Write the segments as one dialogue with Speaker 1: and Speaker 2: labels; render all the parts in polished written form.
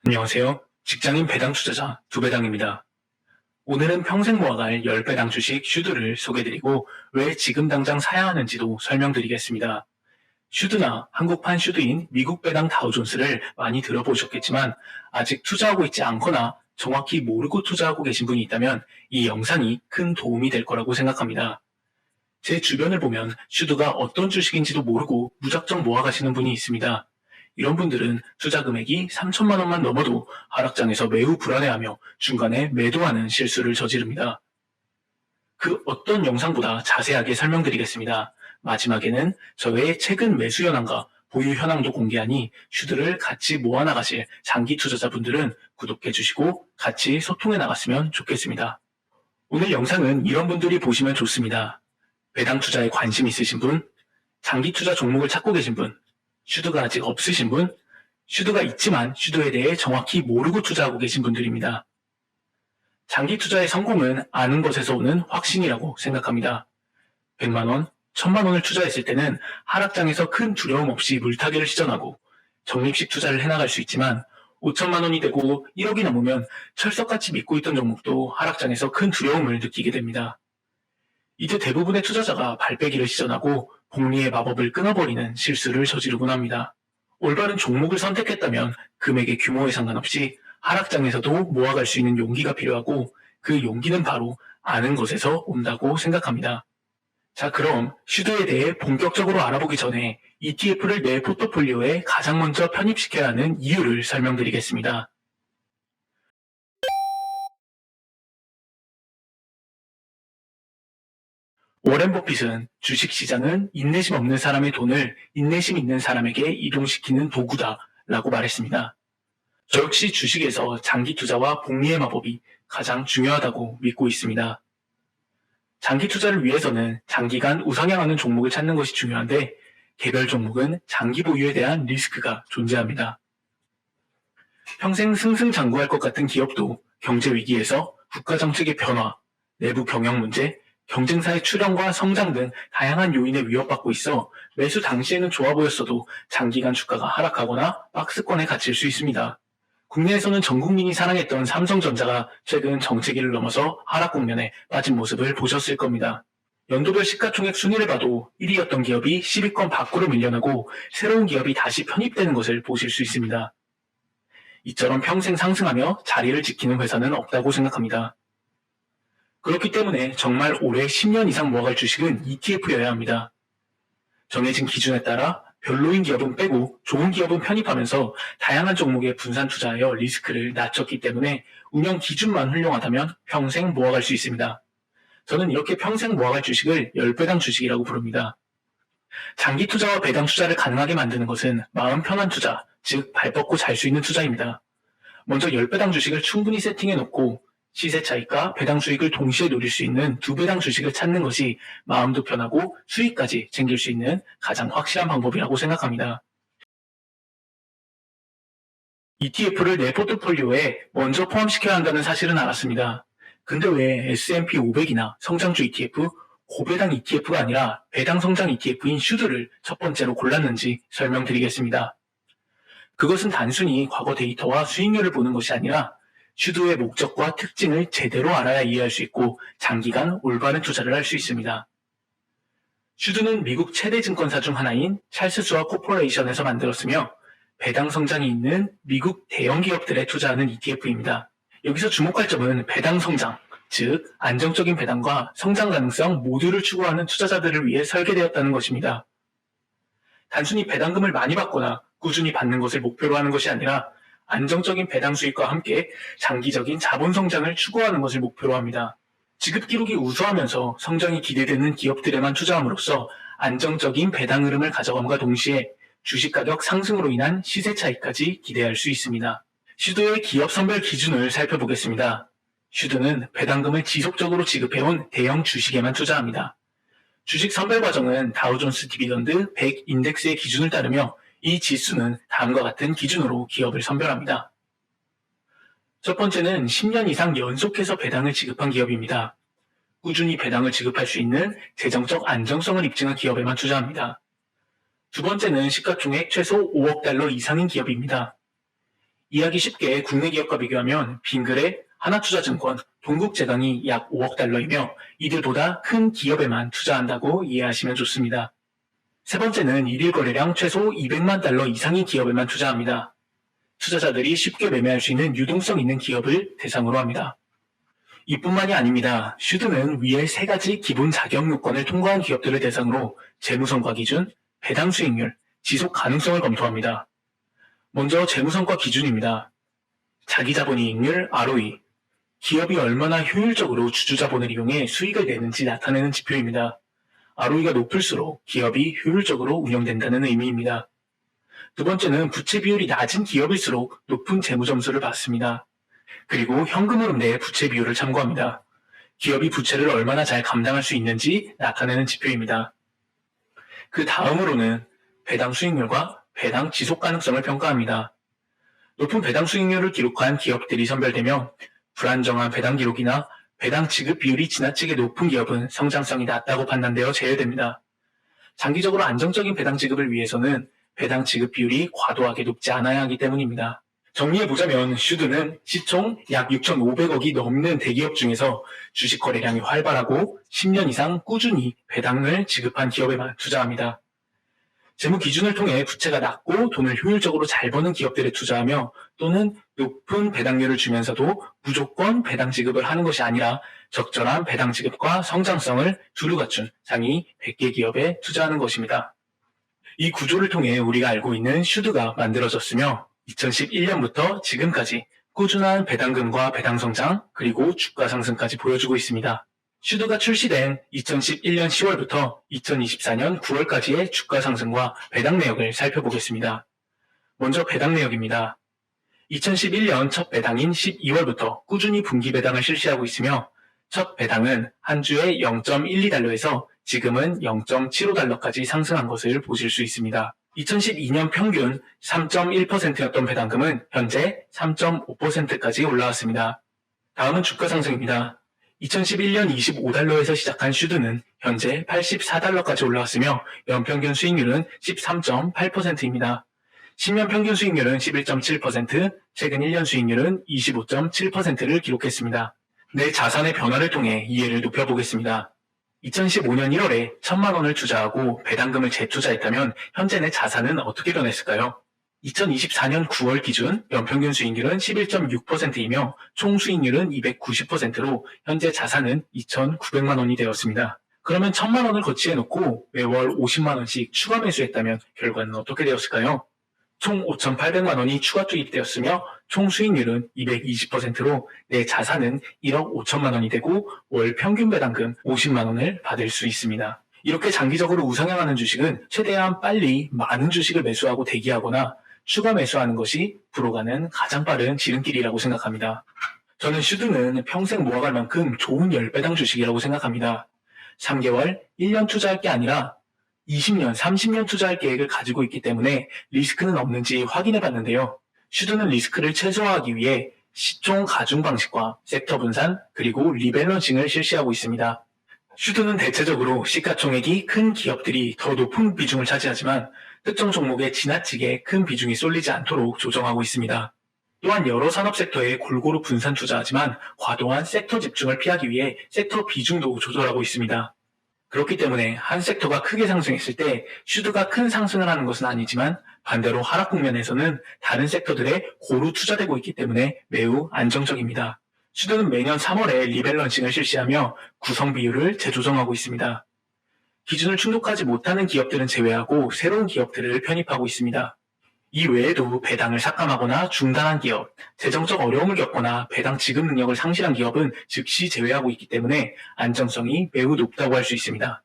Speaker 1: 안녕하세요. 직장인 배당 투자자 두배당입니다. 오늘은 평생 모아갈 10배당 주식 슈드를 소개드리고 왜 지금 당장 사야 하는지도 설명드리겠습니다. 슈드나 한국판 슈드인 미국 배당 다우존스를 많이 들어보셨겠지만 아직 투자하고 있지 않거나 정확히 모르고 투자하고 계신 분이 있다면 이 영상이 큰 도움이 될 거라고 생각합니다. 제 주변을 보면 슈드가 어떤 주식인지도 모르고 무작정 모아가시는 분이 있습니다. 이런 분들은 투자 금액이 3천만 원만 넘어도 하락장에서 매우 불안해하며 중간에 매도하는 실수를 저지릅니다. 그 어떤 영상보다 자세하게 설명드리겠습니다. 마지막에는 저의 최근 매수 현황과 보유 현황도 공개하니 슈드를 같이 모아나가실 장기 투자자분들은 구독해주시고 같이 소통해 나갔으면 좋겠습니다. 오늘 영상은 이런 분들이 보시면 좋습니다. 배당 투자에 관심 있으신 분, 장기 투자 종목을 찾고 계신 분, 슈드가 아직 없으신 분, 슈드가 있지만 슈드에 대해 정확히 모르고 투자하고 계신 분들입니다. 장기 투자의 성공은 아는 것에서 오는 확신이라고 생각합니다. 100만원, 1000만원을 투자했을 때는 하락장에서 큰 두려움 없이 물타기를 시전하고 적립식 투자를 해나갈 수 있지만 5천만원이 되고 1억이 넘으면 철석같이 믿고 있던 종목도 하락장에서 큰 두려움을 느끼게 됩니다. 이제 대부분의 투자자가 발빼기를 시전하고 복리의 마법을 끊어버리는 실수를 저지르곤 합니다. 올바른 종목을 선택했다면 금액의 규모에 상관없이 하락장에서도 모아갈 수 있는 용기가 필요하고 그 용기는 바로 아는 것에서 온다고 생각합니다. 자, 그럼 슈드에 대해 본격적으로 알아보기 전에 ETF를 내 포트폴리오에 가장 먼저 편입시켜야 하는 이유를 설명드리겠습니다. 워렌 버핏은 주식시장은 인내심 없는 사람의 돈을 인내심 있는 사람에게 이동시키는 도구다라고 말했습니다. 저 역시 주식에서 장기 투자와 복리의 마법이 가장 중요하다고 믿고 있습니다. 장기 투자를 위해서는 장기간 우상향하는 종목을 찾는 것이 중요한데 개별 종목은 장기 보유에 대한 리스크가 존재합니다. 평생 승승장구할 것 같은 기업도 경제 위기에서 국가 정책의 변화, 내부 경영 문제, 경쟁사의 출현과 성장 등 다양한 요인에 위협받고 있어 매수 당시에는 좋아 보였어도 장기간 주가가 하락하거나 박스권에 갇힐 수 있습니다. 국내에서는 전 국민이 사랑했던 삼성전자가 최근 정체기를 넘어서 하락 국면에 빠진 모습을 보셨을 겁니다. 연도별 시가총액 순위를 봐도 1위였던 기업이 10위권 밖으로 밀려나고 새로운 기업이 다시 편입되는 것을 보실 수 있습니다. 이처럼 평생 상승하며 자리를 지키는 회사는 없다고 생각합니다. 그렇기 때문에 정말 오래 10년 이상 모아갈 주식은 ETF여야 합니다. 정해진 기준에 따라 별로인 기업은 빼고 좋은 기업은 편입하면서 다양한 종목에 분산 투자하여 리스크를 낮췄기 때문에 운영 기준만 훌륭하다면 평생 모아갈 수 있습니다. 저는 이렇게 평생 모아갈 주식을 10배당 주식이라고 부릅니다. 장기 투자와 배당 투자를 가능하게 만드는 것은 마음 편한 투자, 즉 발 뻗고 잘 수 있는 투자입니다. 먼저 10배당 주식을 충분히 세팅해 놓고 시세 차익과 배당 수익을 동시에 노릴 수 있는 2배당 주식을 찾는 것이 마음도 편하고 수익까지 챙길 수 있는 가장 확실한 방법이라고 생각합니다. ETF를 내 포트폴리오에 먼저 포함시켜야 한다는 사실은 알았습니다. 근데 왜 S&P 500이나 성장주 ETF, 고배당 ETF가 아니라 배당 성장 ETF인 슈드를 첫 번째로 골랐는지 설명드리겠습니다. 그것은 단순히 과거 데이터와 수익률을 보는 것이 아니라 슈드의 목적과 특징을 제대로 알아야 이해할 수 있고 장기간 올바른 투자를 할 수 있습니다. 슈드는 미국 최대 증권사 중 하나인 찰스 스왑 코퍼레이션에서 만들었으며 배당 성장이 있는 미국 대형 기업들에 투자하는 ETF입니다. 여기서 주목할 점은 배당 성장, 즉 안정적인 배당과 성장 가능성 모두를 추구하는 투자자들을 위해 설계되었다는 것입니다. 단순히 배당금을 많이 받거나 꾸준히 받는 것을 목표로 하는 것이 아니라 안정적인 배당 수익과 함께 장기적인 자본 성장을 추구하는 것을 목표로 합니다. 지급 기록이 우수하면서 성장이 기대되는 기업들에만 투자함으로써 안정적인 배당 흐름을 가져감과 동시에 주식 가격 상승으로 인한 시세 차익까지 기대할 수 있습니다. 슈드의 기업 선별 기준을 살펴보겠습니다. 슈드는 배당금을 지속적으로 지급해온 대형 주식에만 투자합니다. 주식 선별 과정은 다우존스 디비던드 100 인덱스의 기준을 따르며 이 지수는 다음과 같은 기준으로 기업을 선별합니다. 첫 번째는 10년 이상 연속해서 배당을 지급한 기업입니다. 꾸준히 배당을 지급할 수 있는 재정적 안정성을 입증한 기업에만 투자합니다. 두 번째는 시가총액 최소 5억 달러 이상인 기업입니다. 이해하기 쉽게 국내 기업과 비교하면 빙그레, 하나투자증권, 동국제강이 약 5억 달러이며 이들보다 큰 기업에만 투자한다고 이해하시면 좋습니다. 세 번째는 일일 거래량 최소 200만 달러 이상의 기업에만 투자합니다. 투자자들이 쉽게 매매할 수 있는 유동성 있는 기업을 대상으로 합니다. 이뿐만이 아닙니다. 슈드는 위의 세 가지 기본 자격 요건을 통과한 기업들을 대상으로 재무성과 기준, 배당 수익률, 지속 가능성을 검토합니다. 먼저 재무성과 기준입니다. 자기자본이익률 ROE, 기업이 얼마나 효율적으로 주주자본을 이용해 수익을 내는지 나타내는 지표입니다. ROE가 높을수록 기업이 효율적으로 운영된다는 의미입니다. 두 번째는 부채 비율이 낮은 기업일수록 높은 재무점수를 받습니다. 그리고 현금흐름 내 부채 비율을 참고합니다. 기업이 부채를 얼마나 잘 감당할 수 있는지 나타내는 지표입니다. 그 다음으로는 배당 수익률과 배당 지속 가능성을 평가합니다. 높은 배당 수익률을 기록한 기업들이 선별되며 불안정한 배당 기록이나 배당 지급 비율이 지나치게 높은 기업은 성장성이 낮다고 판단되어 제외됩니다. 장기적으로 안정적인 배당 지급을 위해서는 배당 지급 비율이 과도하게 높지 않아야 하기 때문입니다. 정리해보자면 슈드는 시총 약 6,500억이 넘는 대기업 중에서 주식 거래량이 활발하고 10년 이상 꾸준히 배당을 지급한 기업에만 투자합니다. 재무 기준을 통해 부채가 낮고 돈을 효율적으로 잘 버는 기업들에 투자하며 또는 높은 배당률을 주면서도 무조건 배당 지급을 하는 것이 아니라 적절한 배당 지급과 성장성을 두루 갖춘 상위 100개 기업에 투자하는 것입니다. 이 구조를 통해 우리가 알고 있는 슈드가 만들어졌으며 2011년부터 지금까지 꾸준한 배당금과 배당 성장 그리고 주가 상승까지 보여주고 있습니다. 슈드가 출시된 2011년 10월부터 2024년 9월까지의 주가 상승과 배당 내역을 살펴보겠습니다. 먼저 배당 내역입니다. 2011년 첫 배당인 12월부터 꾸준히 분기 배당을 실시하고 있으며 첫 배당은 한 주에 0.12달러에서 지금은 0.75달러까지 상승한 것을 보실 수 있습니다. 2012년 평균 3.1%였던 배당금은 현재 3.5%까지 올라왔습니다. 다음은 주가 상승입니다. 2011년 25달러에서 시작한 슈드는 현재 84달러까지 올라왔으며 연평균 수익률은 13.8%입니다. 10년 평균 수익률은 11.7%, 최근 1년 수익률은 25.7%를 기록했습니다. 내 자산의 변화를 통해 이해를 높여보겠습니다. 2015년 1월에 1,000만 원을 투자하고 배당금을 재투자했다면 현재 내 자산은 어떻게 변했을까요? 2024년 9월 기준 연평균 수익률은 11.6%이며 총 수익률은 290%로 현재 자산은 2,900만 원이 되었습니다. 그러면 1,000만 원을 거치해놓고 매월 50만 원씩 추가 매수했다면 결과는 어떻게 되었을까요? 총 5,800만 원이 추가 투입되었으며 총 수익률은 220%로 내 자산은 1억 5천만 원이 되고 월 평균 배당금 50만 원을 받을 수 있습니다. 이렇게 장기적으로 우상향하는 주식은 최대한 빨리 많은 주식을 매수하고 대기하거나 추가 매수하는 것이 불어가는 가장 빠른 지름길이라고 생각합니다. 저는 슈드는 평생 모아갈 만큼 좋은 10배당 주식이라고 생각합니다. 3개월, 1년 투자할 게 아니라 20년, 30년 투자할 계획을 가지고 있기 때문에 리스크는 없는지 확인해 봤는데요. 슈드는 리스크를 최소화하기 위해 시총 가중 방식과 섹터 분산 그리고 리밸런싱을 실시하고 있습니다. 슈드는 대체적으로 시가총액이 큰 기업들이 더 높은 비중을 차지하지만 특정 종목에 지나치게 큰 비중이 쏠리지 않도록 조정하고 있습니다. 또한 여러 산업 섹터에 골고루 분산 투자하지만 과도한 섹터 집중을 피하기 위해 섹터 비중도 조절하고 있습니다. 그렇기 때문에 한 섹터가 크게 상승했을 때 슈드가 큰 상승을 하는 것은 아니지만 반대로 하락 국면에서는 다른 섹터들에 고루 투자되고 있기 때문에 매우 안정적입니다. 슈드는 매년 3월에 리밸런싱을 실시하며 구성 비율을 재조정하고 있습니다. 기준을 충족하지 못하는 기업들은 제외하고 새로운 기업들을 편입하고 있습니다. 이 외에도 배당을 삭감하거나 중단한 기업, 재정적 어려움을 겪거나 배당 지급 능력을 상실한 기업은 즉시 제외하고 있기 때문에 안정성이 매우 높다고 할 수 있습니다.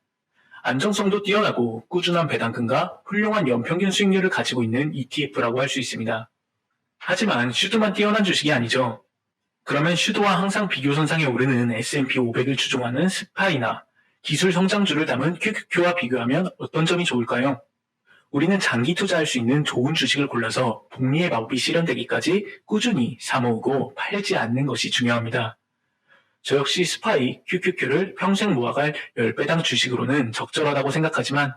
Speaker 1: 안정성도 뛰어나고 꾸준한 배당금과 훌륭한 연평균 수익률을 가지고 있는 ETF라고 할 수 있습니다. 하지만 슈드만 뛰어난 주식이 아니죠. 그러면 슈드와 항상 비교선상에 오르는 S&P 500을 추종하는 스파이나 기술 성장주를 담은 QQQ와 비교하면 어떤 점이 좋을까요? 우리는 장기 투자할 수 있는 좋은 주식을 골라서 복리의 마법이 실현되기까지 꾸준히 사모으고 팔지 않는 것이 중요합니다. 저 역시 스파이 QQQ를 평생 모아갈 10배당 주식으로는 적절하다고 생각하지만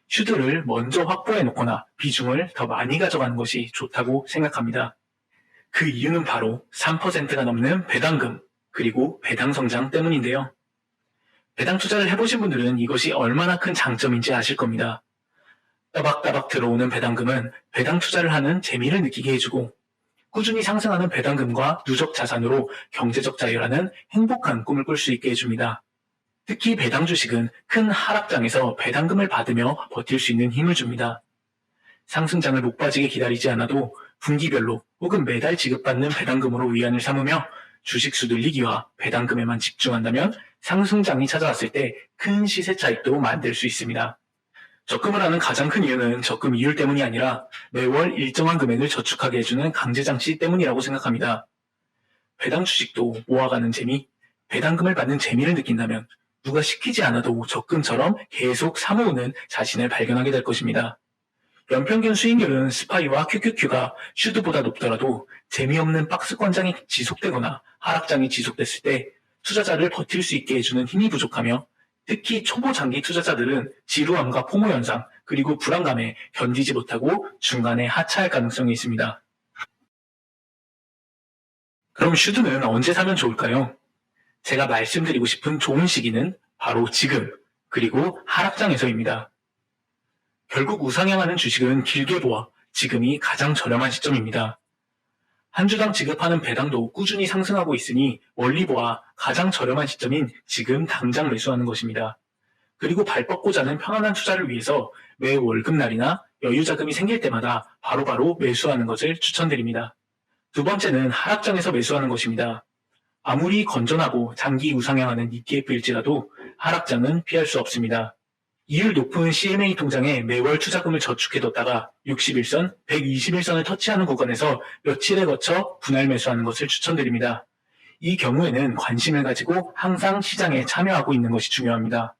Speaker 1: 슈드를 먼저 확보해 놓거나 비중을 더 많이 가져가는 것이 좋다고 생각합니다. 그 이유는 바로 3%가 넘는 배당금, 그리고 배당 성장 때문인데요. 배당 투자를 해보신 분들은 이것이 얼마나 큰 장점인지 아실 겁니다. 따박따박 들어오는 배당금은 배당 투자를 하는 재미를 느끼게 해주고, 꾸준히 상승하는 배당금과 누적 자산으로 경제적 자유라는 행복한 꿈을 꿀 수 있게 해줍니다. 특히 배당 주식은 큰 하락장에서 배당금을 받으며 버틸 수 있는 힘을 줍니다. 상승장을 못 빠지게 기다리지 않아도 분기별로 혹은 매달 지급받는 배당금으로 위안을 삼으며 주식 수 늘리기와 배당금에만 집중한다면 상승장이 찾아왔을 때 큰 시세 차익도 만들 수 있습니다. 적금을 하는 가장 큰 이유는 적금 이율 때문이 아니라 매월 일정한 금액을 저축하게 해주는 강제장치 때문이라고 생각합니다. 배당 주식도 모아가는 재미, 배당금을 받는 재미를 느낀다면 누가 시키지 않아도 적금처럼 계속 사모으는 자신을 발견하게 될 것입니다. 연평균 수익률은 스파이와 QQQ가 슈드보다 높더라도 재미없는 박스권장이 지속되거나 하락장이 지속됐을 때 투자자를 버틸 수 있게 해주는 힘이 부족하며, 특히 초보 장기 투자자들은 지루함과 포모 현상, 그리고 불안감에 견디지 못하고 중간에 하차할 가능성이 있습니다. 그럼 슈드는 언제 사면 좋을까요? 제가 말씀드리고 싶은 좋은 시기는 바로 지금, 그리고 하락장에서입니다. 결국 우상향하는 주식은 길게 보아 지금이 가장 저렴한 시점입니다. 한 주당 지급하는 배당도 꾸준히 상승하고 있으니 멀리 보아 가장 저렴한 시점인 지금 당장 매수하는 것입니다. 그리고 발 뻗고 자는 편안한 투자를 위해서 매 월급날이나 여유 자금이 생길 때마다 바로바로 매수하는 것을 추천드립니다. 두 번째는 하락장에서 매수하는 것입니다. 아무리 건전하고 장기 우상향하는 ETF일지라도 하락장은 피할 수 없습니다. 이율 높은 CMA 통장에 매월 투자금을 저축해뒀다가 61선, 121선을 터치하는 구간에서 며칠에 거쳐 분할 매수하는 것을 추천드립니다. 이 경우에는 관심을 가지고 항상 시장에 참여하고 있는 것이 중요합니다.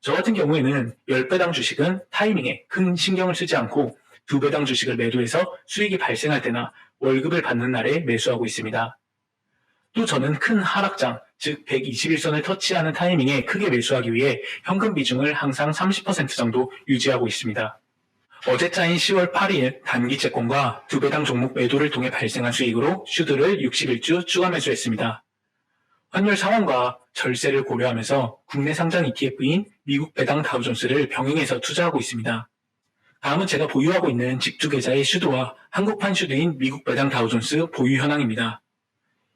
Speaker 1: 저 같은 경우에는 10배당 주식은 타이밍에 큰 신경을 쓰지 않고 2배당 주식을 매도해서 수익이 발생할 때나 월급을 받는 날에 매수하고 있습니다. 또 저는 큰 하락장, 즉 121선을 터치하는 타이밍에 크게 매수하기 위해 현금 비중을 항상 30% 정도 유지하고 있습니다. 어제 짜인 10월 8일 단기 채권과 2배당 종목 매도를 통해 발생한 수익으로 슈드를 61주 추가 매수했습니다. 환율 상황과 절세를 고려하면서 국내 상장 ETF인 미국 배당 다우존스를 병행해서 투자하고 있습니다. 다음은 제가 보유하고 있는 직주 계좌의 슈드와 한국판 슈드인 미국 배당 다우존스 보유 현황입니다.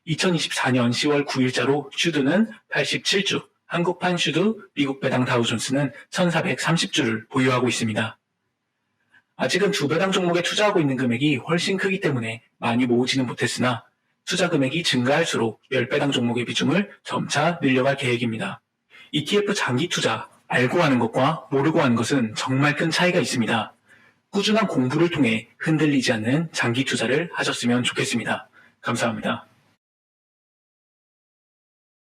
Speaker 1: 2024년 10월 9일자로 슈드는 87주, 한국판 슈드, 미국 배당 다우존스는 1430주를 보유하고 있습니다. 아직은 2배당 종목에 투자하고 있는 금액이 훨씬 크기 때문에 많이 모으지는 못했으나 투자 금액이 증가할수록 10배당 종목의 비중을 점차 늘려갈 계획입니다. ETF 장기 투자, 알고 하는 것과 모르고 하는 것은 정말 큰 차이가 있습니다. 꾸준한 공부를 통해 흔들리지 않는 장기 투자를 하셨으면 좋겠습니다. 감사합니다.